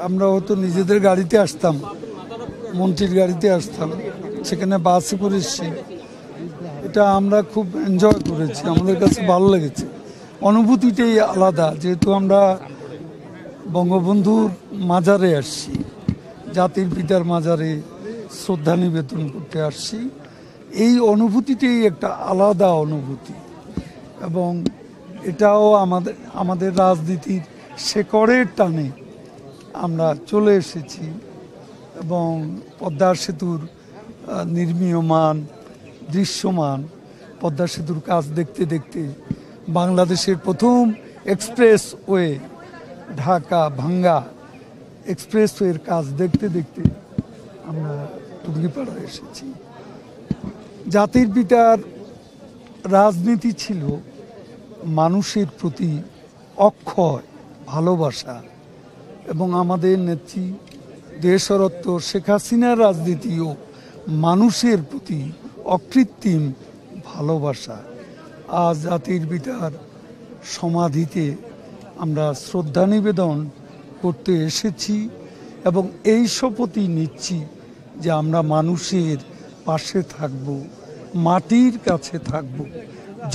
আমরা হয়তো নিজেদের গাড়িতে আসতাম, মন্ত্রীর গাড়িতে আসতাম, সেখানে বাসে করে এসেছি। এটা আমরা খুব এনজয় করেছি, আমাদের কাছে ভালো লেগেছে। অনুভূতিটাই আলাদা, যেহেতু আমরা বঙ্গবন্ধুর মাজারে আসছি, জাতির পিতার মাজারে শ্রদ্ধা নিবেদন করতে আসছি। এই অনুভূতিটাই একটা আলাদা অনুভূতি, এবং এটাও আমাদের রাজনীতির শেকড়ের টানে আমরা চলে এসেছি। এবং পদ্মা সেতুর নির্মীয়মান দৃশ্যমান পদ্মা সেতুর কাজ দেখতে দেখতে বাংলাদেশের প্রথম এক্সপ্রেসওয়ে ঢাকা ভাঙ্গা এক্সপ্রেসওয়ের কাজ দেখতে দেখতে আমরা টুঙ্গিপাড়া এসেছি। জাতির পিতার রাজনীতি ছিল মানুষের প্রতি অক্ষয় ভালোবাসা, এবং আমাদের নেত্রী দেশরত্ন শেখ হাসিনার রাজনীতিও মানুষের প্রতি অকৃত্রিম ভালোবাসা। আজ জাতির পিতার সমাধিতে আমরা শ্রদ্ধা নিবেদন করতে এসেছি, এবং এই শপথই নিচ্ছি যে আমরা মানুষের পাশে থাকব, মাটির কাছে থাকব,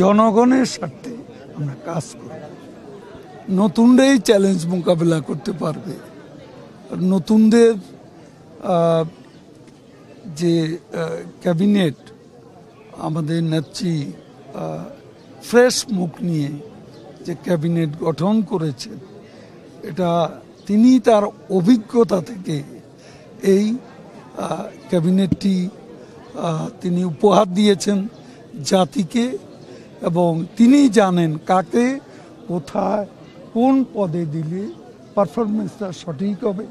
জনগণের স্বার্থে আমরা কাজ করব। নতুনরাই চ্যালেঞ্জ মোকাবেলা করতে পারবে। নতুনদের যে ক্যাবিনেট, আমাদের নেত্রী ফ্রেশ মুখ নিয়ে যে ক্যাবিনেট গঠন করেছেন, এটা তিনি তার অভিজ্ঞতা থেকে এই ক্যাবিনেটটি তিনি উপহার দিয়েছেন জাতিকে, এবং তিনি জানেন কাকে কোথায় কোন পদে দিলে পারফরমেন্সটা সঠিক হবে,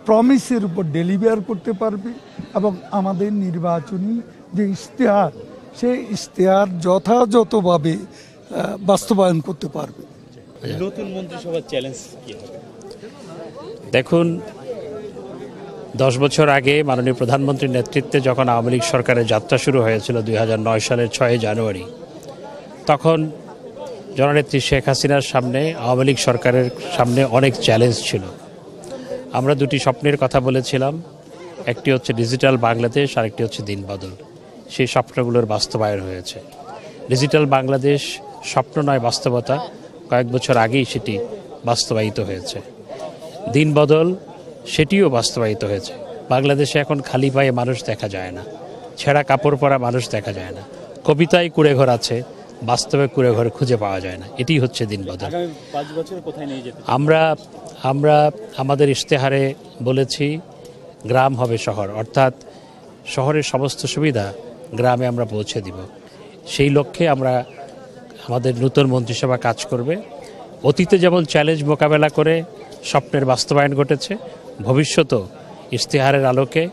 প্রমিসের উপর ডেলিভার করতে পারবে, এবং আমাদের নির্বাচনী যে ইশতেহার, সেই ইশতেহার যথাযথভাবে বাস্তবায়ন করতে পারবে। নতুন মন্ত্রিসভার চ্যালেঞ্জ কি হবে? দেখুন, 10 বছর আগে মাননীয় প্রধানমন্ত্রীর নেতৃত্বে যখন আওয়ামী লীগ সরকারের যাত্রা শুরু হয়েছিল 2009 সালের 6 জানুয়ারি, তখন জননেত্রী শেখ হাসিনার সামনে, আওয়ামী লীগ সরকারের সামনে অনেক চ্যালেঞ্জ ছিল। আমরা দুটি স্বপ্নের কথা বলেছিলাম, একটি হচ্ছে ডিজিটাল বাংলাদেশ, আরেকটি হচ্ছে দিন বদল। সেই স্বপ্নগুলোর বাস্তবায়ন হয়েছে। ডিজিটাল বাংলাদেশ স্বপ্ন নয়, বাস্তবতা। কয়েক বছর আগেই সেটি বাস্তবায়িত হয়েছে। দিন বদল, সেটিও বাস্তবায়িত হয়েছে। বাংলাদেশে এখন খালি পায়ে মানুষ দেখা যায় না, ছেঁড়া কাপড় পরা মানুষ দেখা যায় না। কবিতায় কুঁড়েঘর আছে, বাস্তবে কুঁড়েঘর খুঁজে পাওয়া যায় না। এটি হচ্ছে দিন বদল। আমরা আমাদের ইশতেহারে বলেছি গ্রাম হবে শহর, অর্থাৎ শহরের সমস্ত সুবিধা গ্রামে আমরা পৌঁছে দিব। সেই লক্ষ্যে আমাদের নতুন মন্ত্রিসভা কাজ করবে। অতীতে যেমন চ্যালেঞ্জ মোকাবেলা করে স্বপ্নের বাস্তবায়ন ঘটেছে, ভবিষ্যতেও ইশতেহারের আলোকে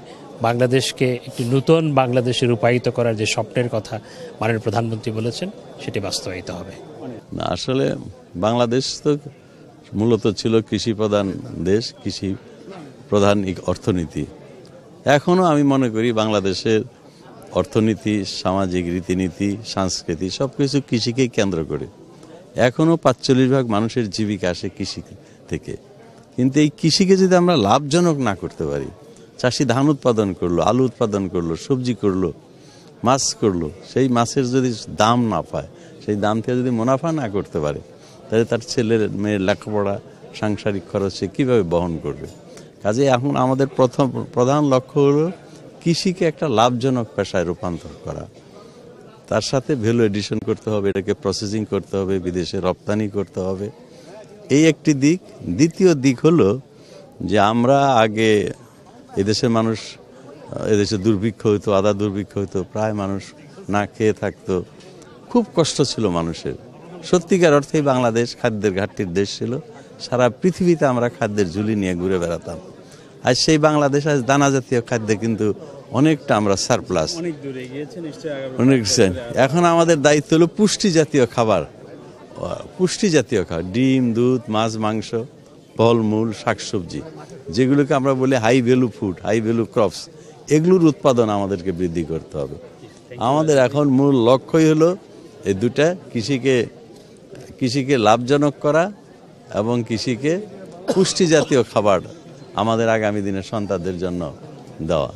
বাংলাদেশকে একটি নতুন বাংলাদেশে রূপায়িত করার যে স্বপ্নের কথা মাননীয় প্রধানমন্ত্রী বলেছেন, সেটি বাস্তবায়িত হবে। আসলে বাংলাদেশ তো মূলত ছিল কৃষি প্রধান দেশ, কৃষি প্রধান অর্থনীতি। এখনও আমি মনে করি বাংলাদেশের অর্থনীতি, সামাজিক রীতিনীতি, সংস্কৃতি সব কিছু কৃষিকেই কেন্দ্র করে। এখনও 45% মানুষের জীবিকা আসে কৃষি থেকে। কিন্তু এই কৃষিকে যদি আমরা লাভজনক না করতে পারি, চাষি ধান উৎপাদন করলো, আলু উৎপাদন করলো, সবজি করলো, মাছ করলো, সেই মাছের যদি দাম না পায়, সেই দাম থেকে যদি মুনাফা না করতে পারে, তাহলে তার ছেলের মেয়ের লেখাপড়া, সাংসারিক খরচ সে কীভাবে বহন করবে? কাজে এখন আমাদের প্রধান লক্ষ্য হলো কৃষিকে একটা লাভজনক পেশায় রূপান্তর করা। তার সাথে ভ্যালু এডিশন করতে হবে, এটাকে প্রসেসিং করতে হবে, বিদেশে রপ্তানি করতে হবে। এই একটি দিক। দ্বিতীয় দিক হলো যে আমরা আগে এদেশের মানুষ, এদেশে দুর্ভিক্ষ হইতো, আদা দুর্ভিক্ষ হইতো, প্রায় মানুষ না খেয়ে থাকতো, খুব কষ্ট ছিল মানুষের। সত্যিকার অর্থেই বাংলাদেশ খাদ্যের ঘাটতির দেশ ছিল। সারা পৃথিবীতে আমরা খাদ্যের ঝুলি নিয়ে ঘুরে বেড়াতাম। আজ সেই বাংলাদেশ আজ দানা জাতীয় খাদ্যে কিন্তু অনেকটা আমরা সারপ্লাস, অনেক। এখন আমাদের দায়িত্ব হলো পুষ্টি জাতীয় খাবার, ডিম, দুধ, মাছ, মাংস, ফলমূল, শাকসবজি, যেগুলোকে আমরা বলি high value food, high value crops, এগুলোর উৎপাদন আমাদেরকে বৃদ্ধি করতে হবে। আমাদের এখন মূল লক্ষ্যই হলো এই দুটা, কৃষিকে লাভজনক করা এবং কৃষিকে পুষ্টি জাতীয় খাবার আমাদের আগামী দিনের সন্তানদের জন্য দেওয়া।